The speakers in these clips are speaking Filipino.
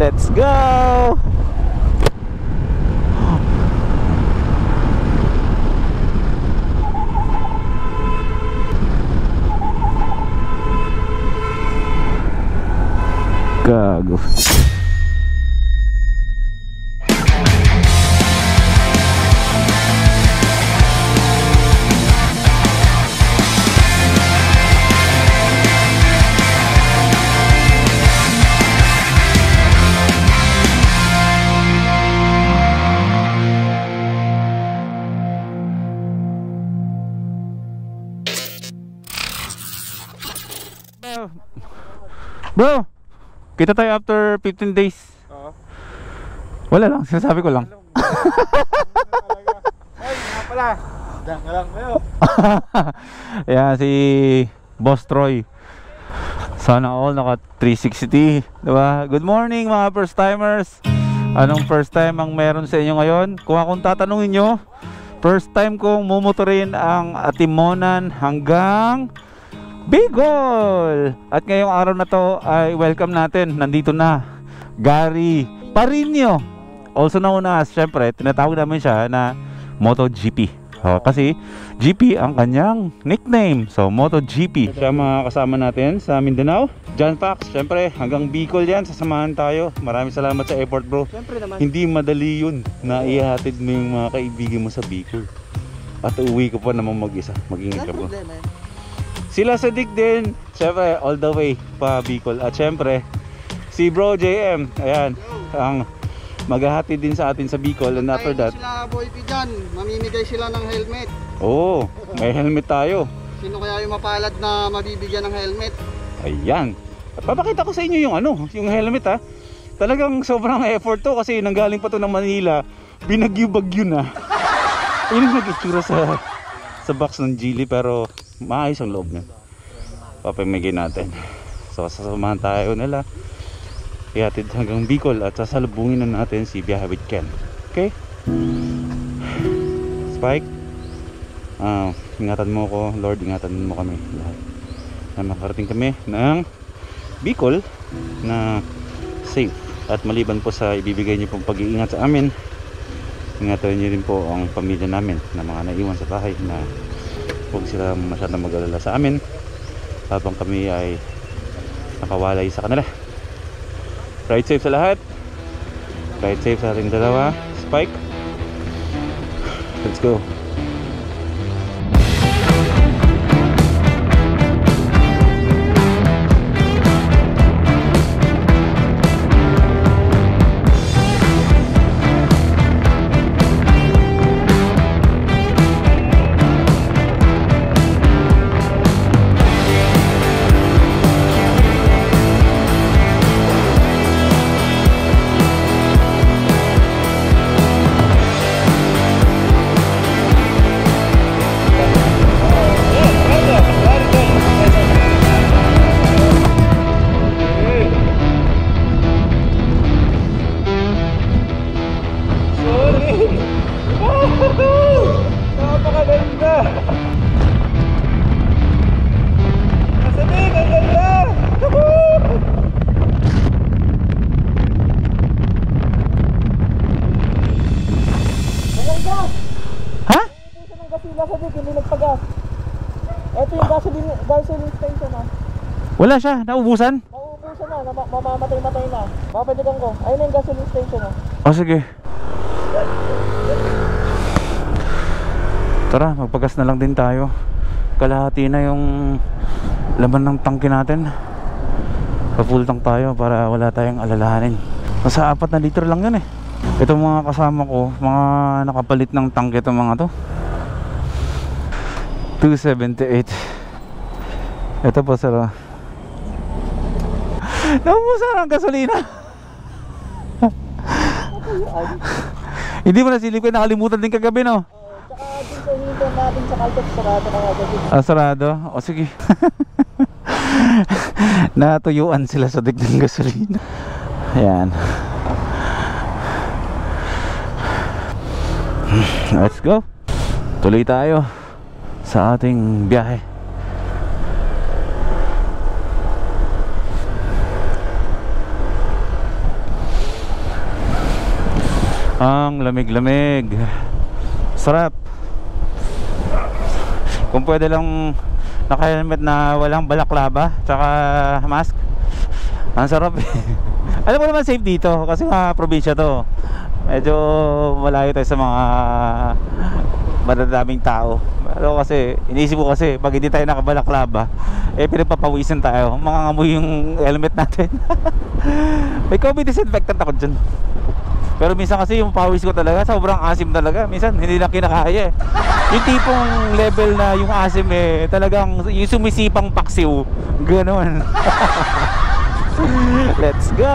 Let's go! Gago. Bro, kita tayo after 15 days. Oo. Wala lang, sinasabi ko lang. Ay, nga pala. Diyan ka lang kayo. Ayan, si Boss Troy. Sana all naka 360, diba? Good morning mga first timers. Anong first time ang meron sa inyo ngayon? Kung akong tatanungin nyo, first time kong mumotorin ang Atimonan hanggang Bicol. At ngayong araw na to ay welcome natin. Nandito na Gary Parinio, also known as, syempre tinatawag namin siya na MotoGP. Kasi GP ang kanyang nickname. So MotoGP. Siya mga kasama natin sa Mindanao. John Fox, syempre hanggang Bicol yan. Sasamahan tayo. Maraming salamat sa effort, bro. Siyempre naman. Hindi madali yun na ihatid mo yung mga kaibigan mo sa Bicol. At uwi ko pa naman mag-isa. Mag-ingat ka, bro. Sila sa Dick din, syempre all the way pa Bicol. At syempre si Bro JM, ayan, ang maghahati din sa atin sa Bicol. And after that, sila Boy P dyan, mamimigay sila ng helmet. oh, may helmet tayo. Sino kaya yung mapalad na mabibigyan ng helmet? Ayan, papakita ko sa inyo yung ano, yung helmet ha. Talagang sobrang effort to kasi nanggaling pa to ng Manila, binagyo-bagyo na. Yun ang nag-itsura sa box ng Geely, pero maayos ang loob niya. Papamigay natin. So sasamahan tayo nila, ihatid hanggang Bicol at sasalubungin na natin si Biyahe with Ken. Okay? Spike, ingatan mo ko, Lord, ingatan mo kami lahat na makarating kami ng Bicol na safe. At maliban po sa ibibigay niyo pong pag-iingat sa amin, ingatan niyo rin po ang pamilya namin na mga naiwan sa bahay, na huwag sila masyadong mag-alala sa amin habang kami ay nakawalay sa kanila. Ride safe sa lahat. Ride safe sa ating dalawa. Spike, let's go. Gasoline station na. Wala siya, naubusan? Nauubusan na, mamamatay-matay na. Mapapalikan ko. Ayun na yung gasoline station na. O sige. Tara, magpagas na lang din tayo. Kalahati na yung laman ng tangke natin. Pa-full tank tayo para wala tayong alalahanin. Nasa 4 na litro lang yun eh. Itong mga kasama ko, mga nakapalit ng tangke itong mga to. 278. Ito po sir. Naubusan ang gasolina. Hindi mo nasilip ko, nakalimutan din kagabi no? Tsaka dun sa hinintay natin sa Caltex, sarado ka nga gabi. Ah, sarado? O sige. Natuyuan sila sa dig ng gasolina. Ayan. Let's go. Tuloy tayo sa ating biyahe. Ang lamig-lamig. Sarap. Kung pwede lang naka-helmet na walang balaklava tsaka mask. Ang sarap eh. Alam mo naman safe dito kasi nga probinsya to. Medyo malayo tayo sa mga madadaming tao. Pero kasi iniisip ko kasi pag hindi tayo nakabalaklava, pinagpapawisan tayo. Mangangamoy yung helmet natin. May COVID disinfectant ako dyan. Pero minsan kasi yung pawis ko talaga sobrang asim talaga. Minsan hindi na kinakaya eh. Yung tipong level na yung asim talagang yung sumisipang paksiw. Ganoon. Let's go.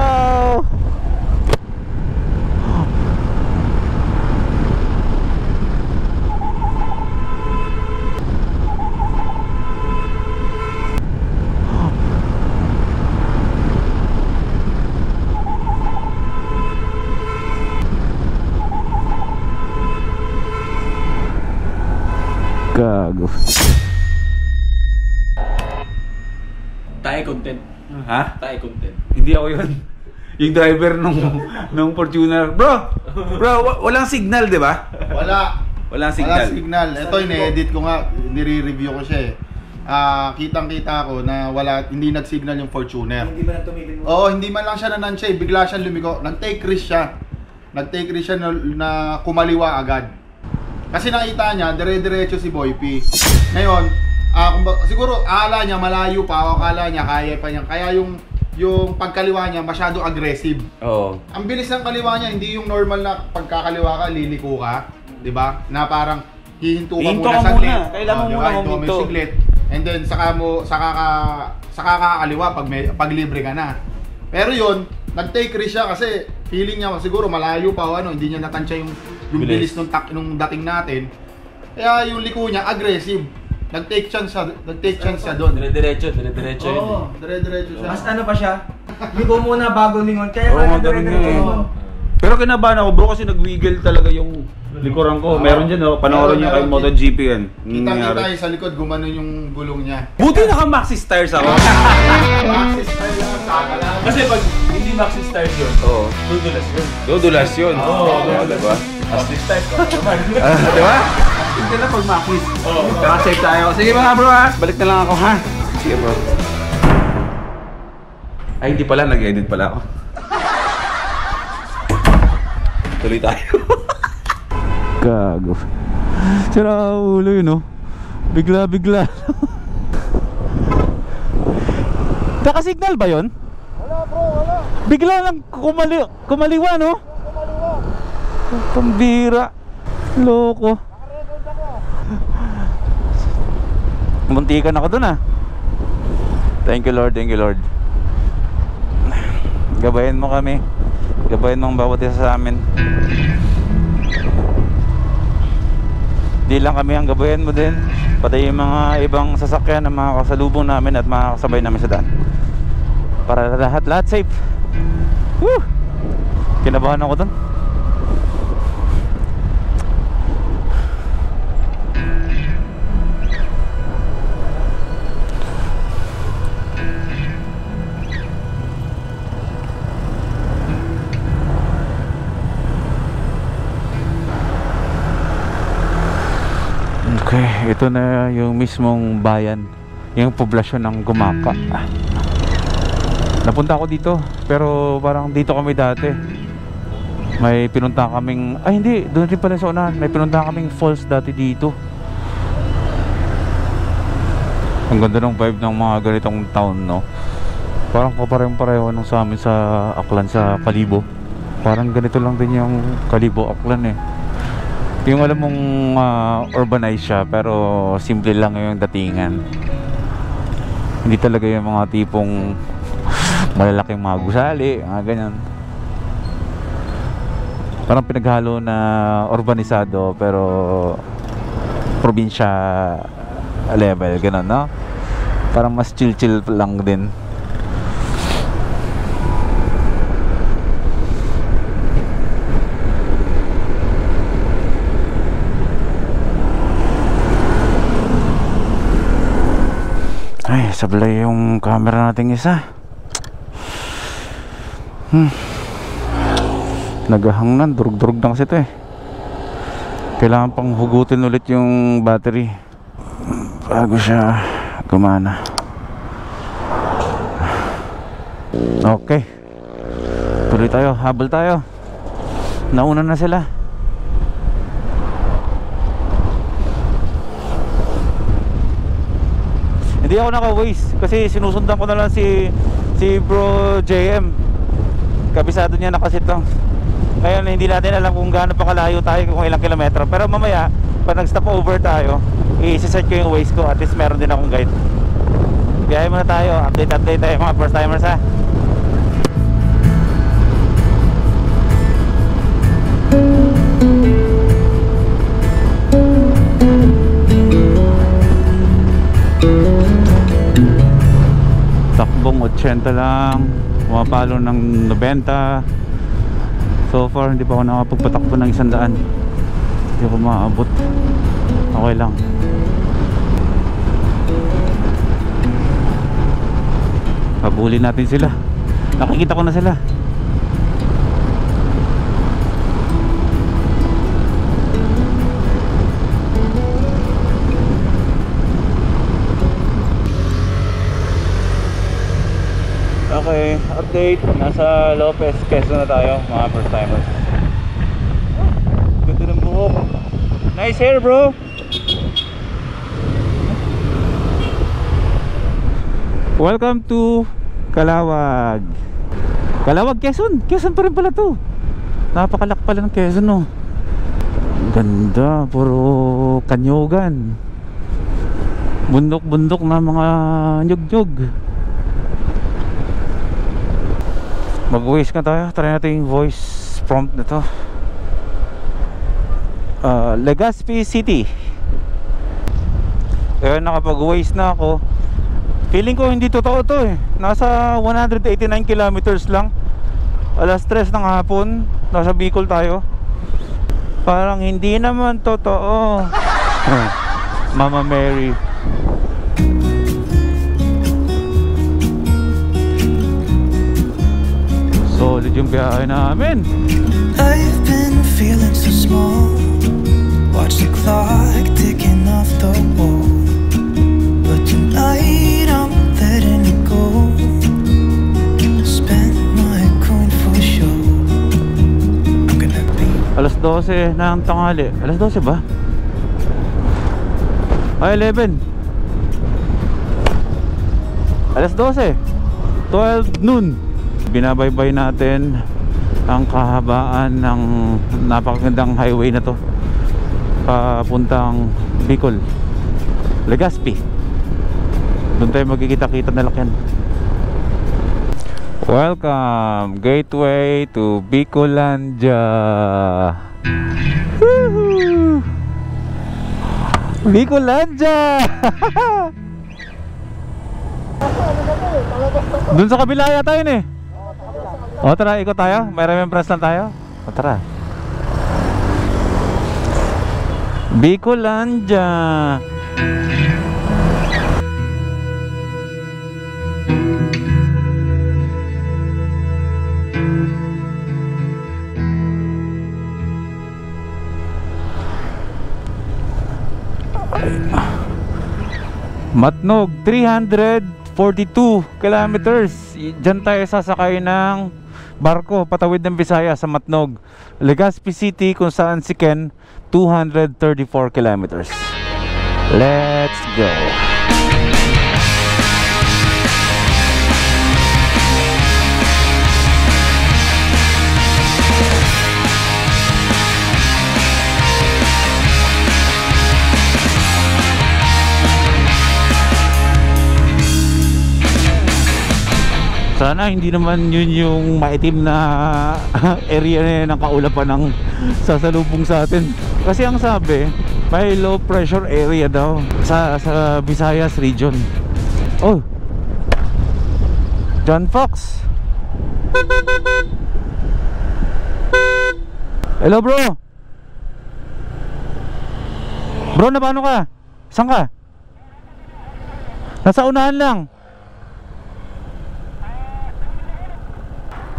Gago. Tayo content. Ha? Tayo content. Hindi ako yun. Yung driver nung Fortuner. Bro, walang signal, di ba? Walang signal. Walang signal. Ito, ine-edit ko nga, nire-review ko siya eh. Kitang-kita ko na hindi nag-signal yung Fortuner. Hindi ba na tumigil mo? Oo, hindi man lang siya nanan siya, bigla siyang lumiko. Nag-take risk siya. Nag-take risk siya na kumaliwa agad. Kasi nakita niya, dire-diretso si Boy P. Ngayon, siguro akala niya malayo pa, o akala niya kaya pa niya. Kaya yung pagkaliwa niya masyado aggressive. Oo. Ang bilis ng kaliwa niya, hindi yung normal na pagkakaliwa ka, liliko ka, 'di ba? Na parang hihinto ka Hihinto muna ka saglit. muna. Kailangan mo muna hihinto huminto. saglit. And then saka kakaliwa pag libre ka na. Pero yun, nag-take risk siya kasi feeling niya siguro malayo pa o hindi niya natansya yung bilis nung dating natin. Kaya yung liko niya aggressive. Nag-take chance siya doon. Dire-diretso yun. Oo, dire-diretso siya. Mas ano pa siya? Ligo muna bago lingon. Kaya Oo, nga ganun nga dire-diretso eh. mo. Pero kinabahan ako bro kasi nag-wiggle talaga yung likuran ko. Meron dyan, panoorin nyo kay Meron. MotoGP yan. Kita-kita tayo sa likod, gumanon yung gulong niya. Buti naka-maxi stars ako. Maxis tayo lang, saka lang. Kasi pag hindi maxi stars yun, Oo. dudulas yun. Dudulas yun. Oo, diba? Maxi stars ka naman. Diba? Hindi na pag maxi. Oo. Kaka-save tayo. Sige mga bro ha. Balik na lang ako ha. Sige bro. Ay hindi pala, nag-edit pala ako. Tuloy tayo. Gago. Sira ulo yun oh. Bigla. Naka-signal ba yun? Wala bro, wala. Bigla lang kumaliwa no? Kumaliwa. Pambira. Loko. Nakarecord ako. Muntikan ako dun ah. Thank you Lord. Gabayan mo kami. Gabayan mo ang bawat isa sa amin. Di lang kami ang gabayan mo din, pati yung mga ibang sasakyan na mga kasalubong namin at mga kasabay namin sa daan. Para lahat safe. Woo! Kinabahan ako dun. Okay, ito na yung mismong bayan, yung poblasyon ng Gumaka. Napunta ako dito, pero parang dito kami dati. May pinunta kaming, ay hindi, doon rin pala sa unahan. May pinunta kaming falls dati dito. Ang ganda ng vibe ng mga ganitong town, no? Parang kaparehong-pareho nung sa amin sa Aklan, sa Kalibo. Parang ganito lang din yung Kalibo, Aklan eh. Yung alam mong urbanized siya, pero simple lang yung datingan. Hindi talaga yung mga tipong malalaking mga gusali, mga ganyan. Parang pinaghalo na urbanisado pero probinsya level, ganun, no? Parang mas chill lang din. Ay, sablay yung camera nating isa. Naghahangnan, durug-durug na kasi ito eh. Kailangan pang hugutin ulit yung battery bago siya gumana. Okay, tuloy tayo, habol tayo. Nauna na sila. Hindi ako naka-waste kasi sinusundan ko na lang si bro JM. Kabisado niya na kasi ito. Ngayon hindi natin alam kung gaano pa kalayo tayo, kung ilang kilometro. Pero mamaya pag nag-stop over tayo, i-search ko yung waste ko. At least meron din akong guide. Biyahe muna tayo, update tayo mga first timers ha. Takbong 80 lang, pumapalo ng 90. So far hindi pa ako nakapagpatakbo ng 100. Hindi ako maabot. Okay lang. Habulin natin sila. Nakikita ko na sila. Okay, update. Nasa Lopez, Quezon na tayo, mga first timers. Ganda ng buhok. Nice hair, bro. Welcome to Calawag. Calawag, Quezon. Quezon pa rin pala to. Napakalak pala ng Quezon, no. Ganda, puro kanyogan. Bundok-bundok na mga nyug-nyug. Mag-voice ka tayo. Try natin yung voice prompt na to. Legazpi City. Kaya nakapag-voice na ako. Feeling ko hindi totoo to eh. Nasa 189 kilometers lang. Alas 3 ng hapon. Nasa Bicol tayo. Parang hindi naman totoo. Mama Mary. Solid yung biyahe namin. I've been feeling so small. Watch the clock ticking off the wall. But tonight I'm letting it go. Spend my coin for sure. I'm gonna be. Alas 12 ng tanghali. Alas 12 ba? Ay, 11. Alas 12. 12 noon. Binabaybay natin ang kahabaan ng napakagandang highway na to papuntang Bicol, Legazpi. Doon tayo magkikita-kita na lakyan. Welcome, gateway to Bicolandia. Woohoo! Bicolandia! Doon sa kabila yata yun eh. O tara, ikot tayo. May remembrance lang tayo. O tara. Bicolandia. Matnog, 342 kilometers. Diyan tayo sasakay ng barko patawid ng Bisaya sa Matnog. Legazpi City kung saan si Ken, 234 kilometers. Let's go. Sana hindi naman yun yung maitim na area ng kaulapan ng sasalubong sa atin. Kasi ang sabi, may low pressure area daw sa Visayas region. Oh, John Fox. Hello bro. Bro, na paano ka? Saan ka? Nasa unahan lang.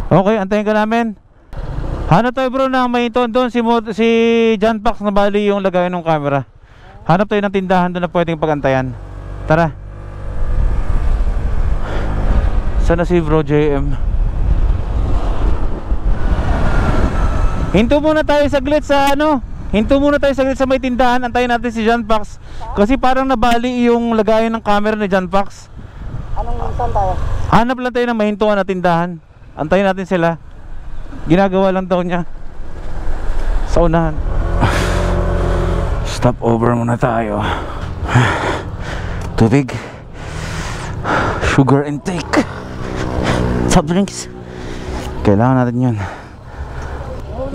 Okay, antayin ka namin. Hanap tayo bro na may ito doon si John Pax na bali yung lagayan ng camera. Hanap tayo ng tindahan doon na pwedeng pagantayan. Tara. Sana si Bro JM. Hinto muna tayo saglit sa ano. Hinto muna tayo saglit sa may tindahan. Antayin natin si John Pax. Kasi parang nabali yung lagayan ng camera ni John Pax. Anong saan tayo? Hanap lang tayo ng mahintuan na tindahan. Antayin natin sila. Ginagawa lang daw niya sa unahan. Stop over muna tayo. Tubig. Sugar intake. Soft drinks. Kailangan natin yun.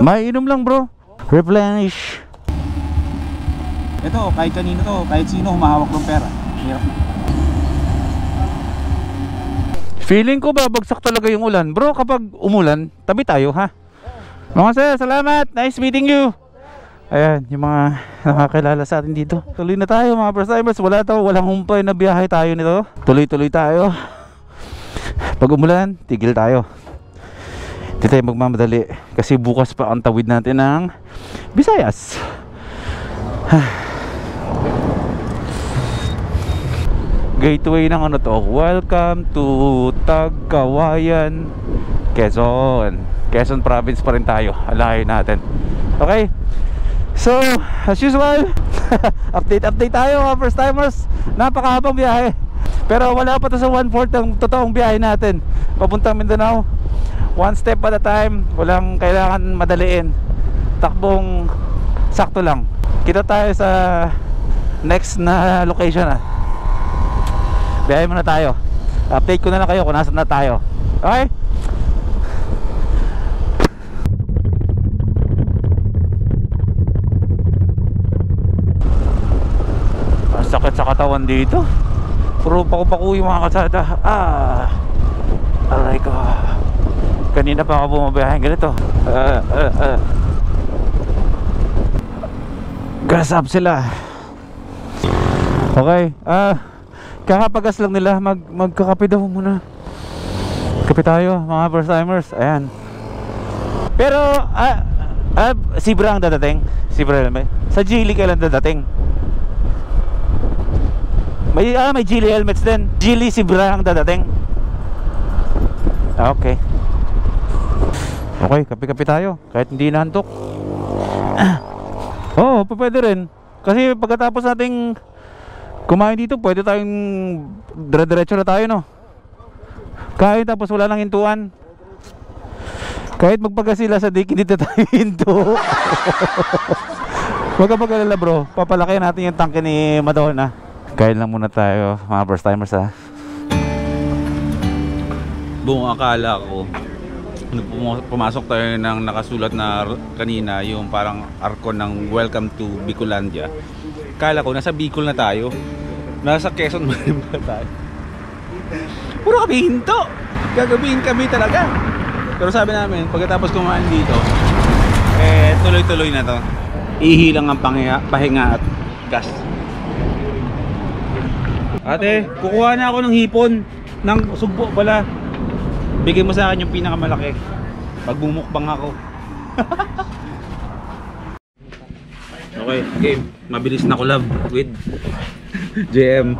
Maiinom lang bro. Replenish. Ito, kahit kanino to, kahit sino humahawak ng pera. Hirap. Feeling ko babagsak talaga yung ulan. Bro, kapag umulan, tabi tayo ha. Mga sir, salamat. Nice meeting you. Ayan, yung mga nakakilala sa atin dito. Tuloy na tayo mga first timers. Walang humpay na biyahe tayo nito. Tuloy-tuloy tayo. Pag umulan, tigil tayo. Hindi tayo magmamadali. Kasi bukas pa ang tawid natin ng Visayas. Gateway ng ano to. Welcome to Tagkawayan, Quezon. Quezon province pa rin tayo. Alahin natin. Okay. So, as usual, update tayo mga first timers. Napakahabang biyahe. Pero wala pa to sa 1/4 ng totoong biyahe natin. Papuntang Mindanao. One step at a time. Walang kailangan madaliin. Takbong sakto lang. Kita tayo sa next na location na. Biyahe muna tayo. Update ko na lang kayo kung nasan na tayo. Okay? Ang sakit sa katawan dito. Puro paku-paku yung mga kalsada. Aray ko. Kanina pa ako bumabiyahe ganito. Gas up sila. Okay. Kakapagas lang nila. Magkakape daw muna. Kape tayo mga first timers. Ayan. Pero si Bra ang dadating. Si Bra helmet. Sa Geely kailan dadating? May Geely helmets din. Geely si Bra ang dadating. Okay. Okay, kape-kape tayo. Kahit hindi naantok. Oo, pwede rin. Kasi pagkatapos nating kumain dito, pwede tayong dire-diretso na tayo, no? Kahit tapos wala nang hintuan. Kahit magpagasila sa dik, hindi na tayo hinto. Huwag ka pag-alala bro, papalaki natin yung tangke ni Madonna. Kain lang muna tayo mga first timers ha. Buong akala ko pumasok tayo ng nakasulat na kanina, yung parang arko ng Welcome to Bicolandia. Akala ko nasa Bicol na tayo. Nasa Quezon ba tayo? Puro kami hinto. Gagabihin kami talaga. Pero sabi namin, pagkatapos kumain dito, tuloy-tuloy na to. Ihilang ang pahinga at gas. Ate, kukuha na ako ng hipon ng sugpo pala. Bigay mo sa akin yung pinakamalaki. Pagbumukbang ako. Okay, game. Mabilis na collab with JM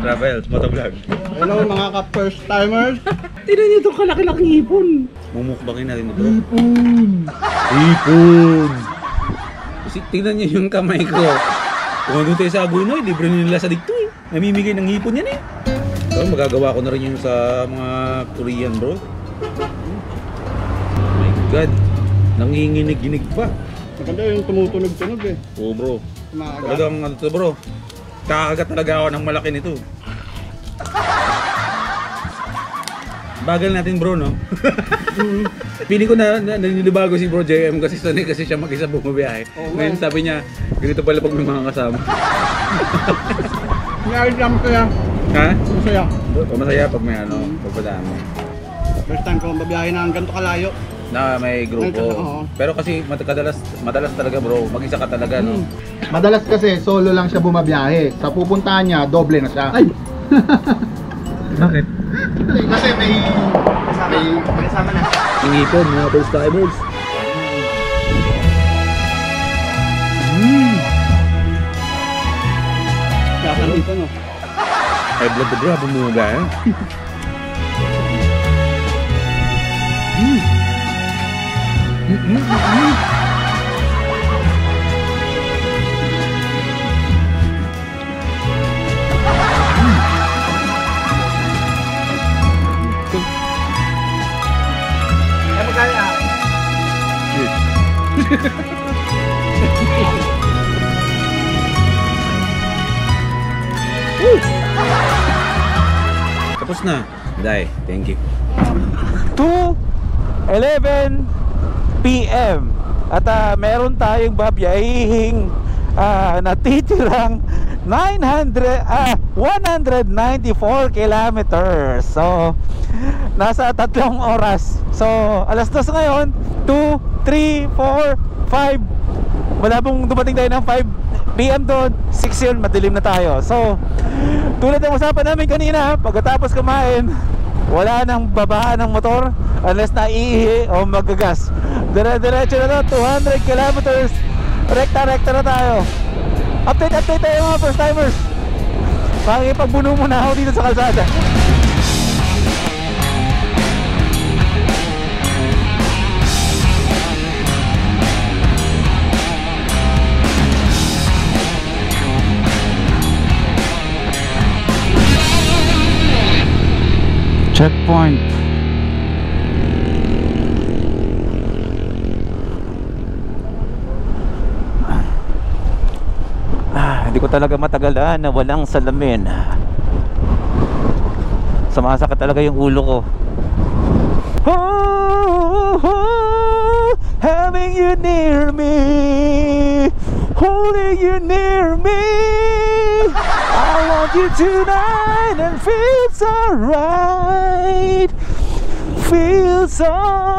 Travels Motovlog. Hello mga ka-first timers. Tignan nyo itong kalaki-laking hipon. Mumukbangin natin ito. Hipon! Kasi tignan nyo yung kamay ko. Kung ano tayo sa Agunoy, libre nila sa dikto eh. Namimigay ng hipon yan eh. So, magagawa ko na rin yung sa mga Korean bro. Oh my god. Nanginginig-ginig pa. Maganda yung tumutunog-tunog eh. Oo bro. Talagang ano to bro. Kakagat talaga ako ng malaki nito. Bagal natin bro no? Pili ko na naninibago si bro JM kasi sanay kasi siya mag-isa bumabiyahe. Ngayon sabi niya, ganito pala pag may mga kasama. Masaya. Ha? Masaya. Masaya pag may ano, pagpadami. First time ko mabiyahe na ganito kalayo. Na may grupo. Oo. Pero kasi madalas talaga bro, mag-isa ka talaga no. Madalas kasi solo lang siya bumabiyahe. Sa pupuntahan niya, doble na siya. Ay! Bakit? Kasi may kasama na. Ingipon mga first timers. Kakan dito, no? Ay, blood the grab, bumuga eh. Tapos na. Day, thank you. 2:11 PM at meron tayong babiyahing natitirang 194 kilometers. So nasa 3 oras. So alas 2 ngayon, 2, 3, 4, 5. Wala pong dumating tayo ng 5 PM doon. 6 yun, madilim na tayo. So tulad ng usapan namin kanina, pagkatapos kumain, wala nang babaan ng motor unless naiihi o magagas. Dire-diretso na to, 200 kilometers. Rekta-rekta na tayo. Update tayo mga first timers. Makikipagbuno muna ako dito sa kalsada. Checkpoint. Hindi ko talaga matagalan na walang salamin. Sumasakit talaga yung ulo ko. Having you near me, holding you near me, I want you tonight and feels alright, feels alright.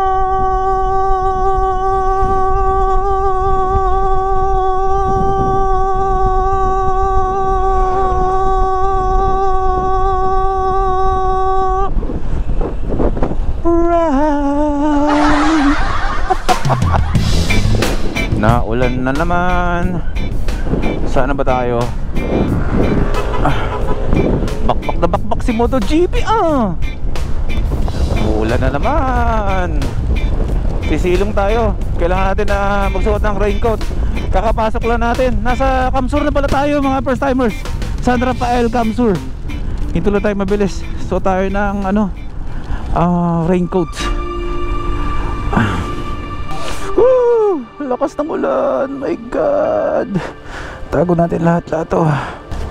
Naulan na naman. Saan na ba tayo? Bakbak na bakbak si MotoGP. Ulan na naman. Sisilong tayo. Kailangan natin na magsuot ng raincoat. Kakapasok lang natin. Nasa Kamsur na pala tayo mga first timers. San Rafael, Kamsur. Hinto lang tayo mabilis. Suot tayo ng raincoat. Lakas ng ulan. My God. Tago natin lahat to.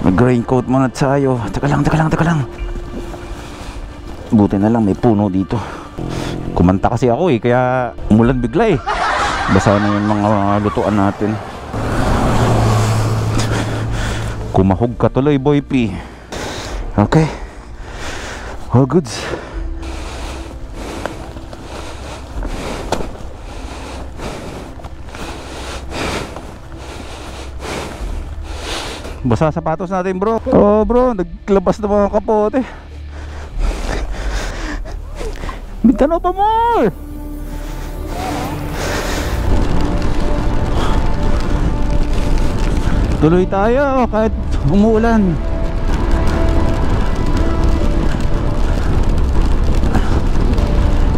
Mag-raincoat muna tayo. Teka lang. Buti na lang may puno dito. Kumanta kasi ako kaya umulan bigla Basa na yung mga lutuan natin. Kumahog ka tuloy, Boy P. Okay. All goods. Basa sapatos natin, bro. Oh, bro, naglabas na mga kapote. Bintano pa more. Tuloy tayo kahit umuulan.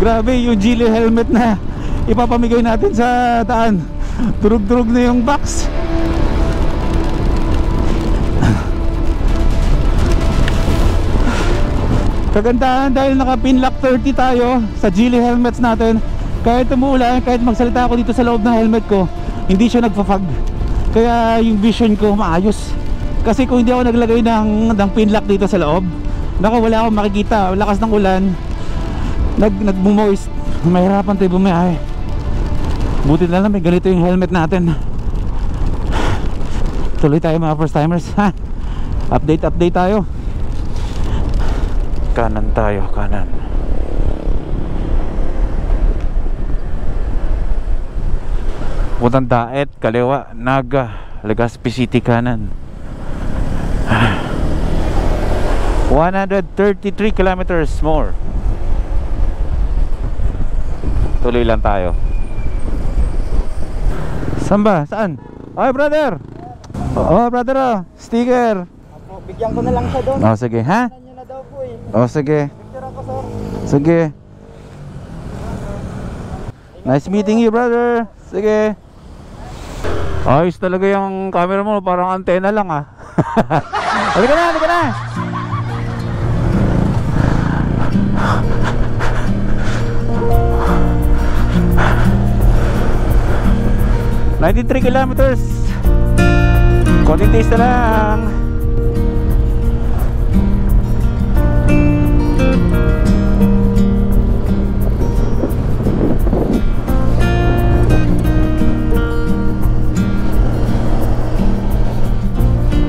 Grabe yung Geely helmet na ipapamigay natin sa daan. Durug-durug na yung box. Kagandahan dahil naka pinlock 30 tayo sa Geely helmets natin. Kahit umuulan, kahit magsalita ako dito sa loob ng helmet ko, hindi siya nagfa-fog. Kaya yung vision ko maayos. Kasi kung hindi ako naglagay ng pinlock dito sa loob, naku, wala akong makikita. Lakas ng ulan, nagmo-moist, mahirapan tayo bumiyahe. Buti na lang may ganito yung helmet natin. Tuloy tayo mga first timers, ha? Update tayo. Kanan tayo, kanan. Puntang Daet, kaliwa, Naga, Legazpi City, kanan. 133 kilometers more. Tuloy lang tayo. Saan ba? Saan? Ay, brother. Oh, brother, oh. Sticker. Apo, bigyan ko na lang siya doon. Oh, sige, ha? Ano nyo na daw po eh. Oh, sige. Picture ako, sir. Sige. Nice meeting you, brother. Sige. Ayos talaga yung camera mo, parang antena lang ah. Halika na, halika na. $93 kilometers. Konting taste na lang.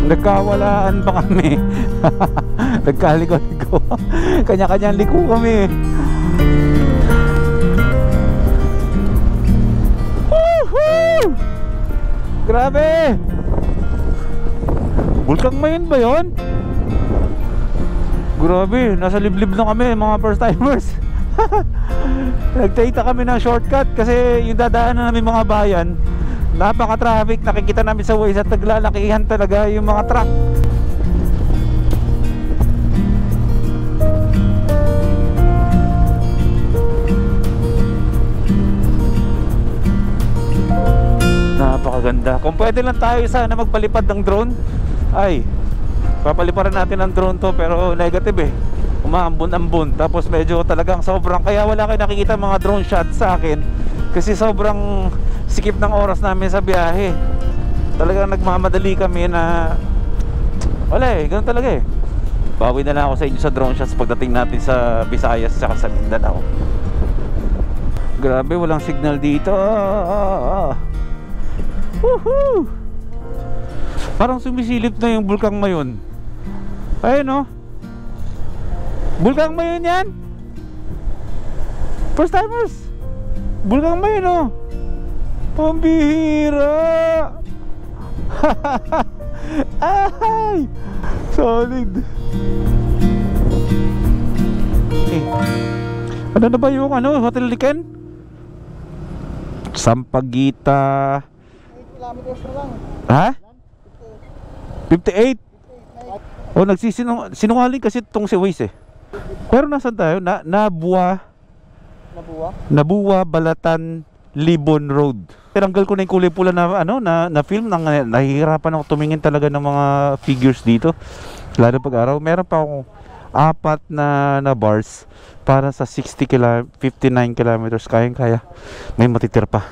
Nagkawalaan pa kami. Nagkaliko-liko. Kanya-kanyang liko kami. Woohoo! Grabe! Bulkang Mayon ba yun? Grabe, nasa liblib na kami mga first timers. Nagtaita kami ng shortcut kasi yung dadaanan namin mga bayan, napaka-traffic. Nakikita namin sa Waze at naglalakihan talaga yung mga truck. Napakaganda. Kung pwede lang tayo sana magpalipad ng drone, ay papaliparan natin ang drone to, pero negative eh, umaambon-ambon. Tapos medyo talagang sobrang, kaya wala kayo nakikita mga drone shots sa akin kasi sobrang sikip ng oras namin sa biyahe. Talagang nagmamadali kami na wala eh, ganun talaga eh. Bawi na lang ako sa inyo sa drone shots pagdating natin sa Visayas at sa Mindanao. Grabe, walang signal dito. Woohoo! Parang sumisilip na yung Bulkang Mayon. Ayun oh. Bulkang Mayon yan. First timers. Bulkang Mayon oh. Pambihira. Ay, solid. Eh, ano na ba yung Hotel Liken? Sampaguita. 8 kilometers na lang. Ha? 58? O nagsisinungaling kasi itong si Waze eh. Pero nasan tayo? Nabuwa, Balatan, Libon Road. Tinanggal ko na yung kulay pula na na film. Nahihirapan ako tumingin talaga ng mga figures dito. Lalo pag araw. Meron pa akong 4 na bars para sa 59 kilometers. Kaya may matitir pa.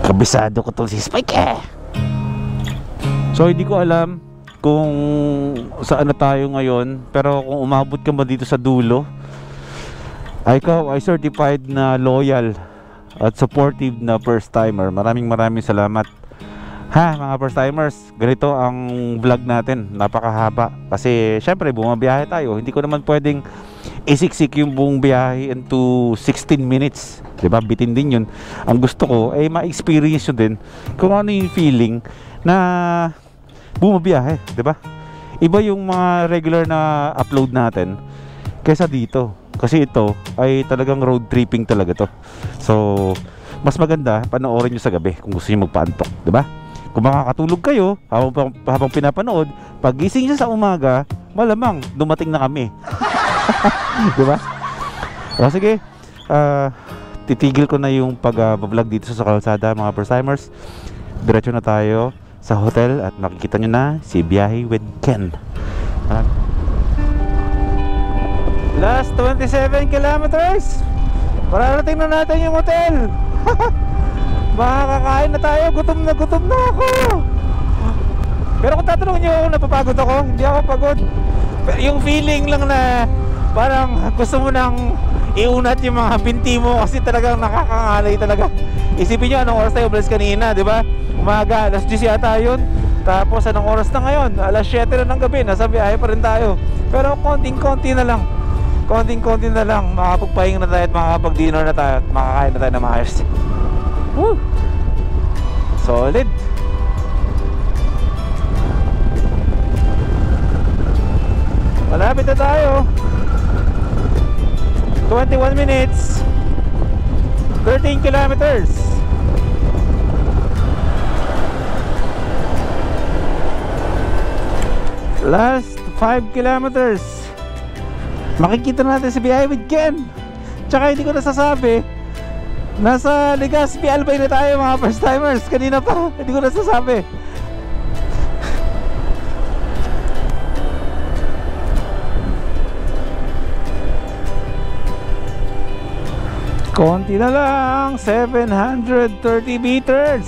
Kabisado ko itong si Spike eh. So hindi ko alam kung saan na tayo ngayon, pero kung umabot ka mo dito sa dulo, ay certified na loyal at supportive na first timer. Maraming salamat. Ha mga first timers, ganito ang vlog natin, napakahaba kasi syempre bumabiyahe tayo. Hindi ko naman pwedeng isiksik yung buong biyahe into 16 minutes, diba? Bitin din yun. Ang gusto ko ay ma-experience yun din kung ano yung feeling na bumabiyahe, diba? Iba yung mga regular na upload natin kaysa dito, kasi ito ay talagang road tripping talaga to. So mas maganda panoorin nyo sa gabi kung gusto nyo magpaantok, diba? Kung makakatulog kayo habang pinapanood, pagising nyo sa umaga, malamang dumating na kami. Diba? O sige, titigil ko na yung pag-vlog dito sa kalsada mga first timers. Diretso na tayo sa hotel at makikita nyo na si Biyahe with Ken. Last 27 kilometers, mararating na natin yung hotel. Makakakain na tayo, gutom na ako. Pero kung tatanungin nyo kung napapagod ako, hindi ako pagod. Yung feeling lang na parang gusto mo nang iunat yung mga binti mo kasi talagang nakakangalay talaga. Isipin nyo anong oras tayo umalis kanina, di ba? Umaga, alas 10 yata yun. Tapos anong oras na ngayon? Alas 7 na ng gabi, nasa biyahe pa rin tayo. Pero konting-konti na lang. Konting-konti na lang, makapagpahinga na tayo at makapag-dinner na tayo at makakain na tayo na maayos. Woo! Solid. Malapit na tayo. 21 minutes, 13 kilometers. Last 5 kilometers. Makikita natin si BI with Ken. Tsaka hindi ko nasasabi, nasa Legazpi Albay na tayo mga first timers. Kanina pa, hindi ko nasasabi. Konti na lang, 730 meters.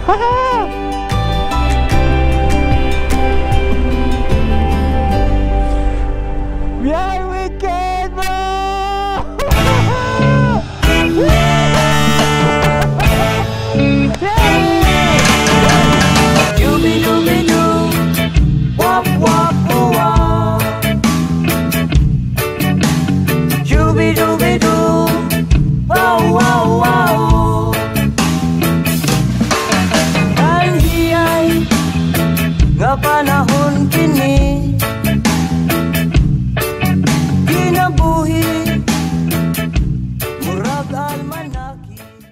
Haha! BI weekend mo! Dooby-dooby-doo, wop wop wop. Dooby-dooby-doo, wow wow wow. Ang hiyay nga panahon kini.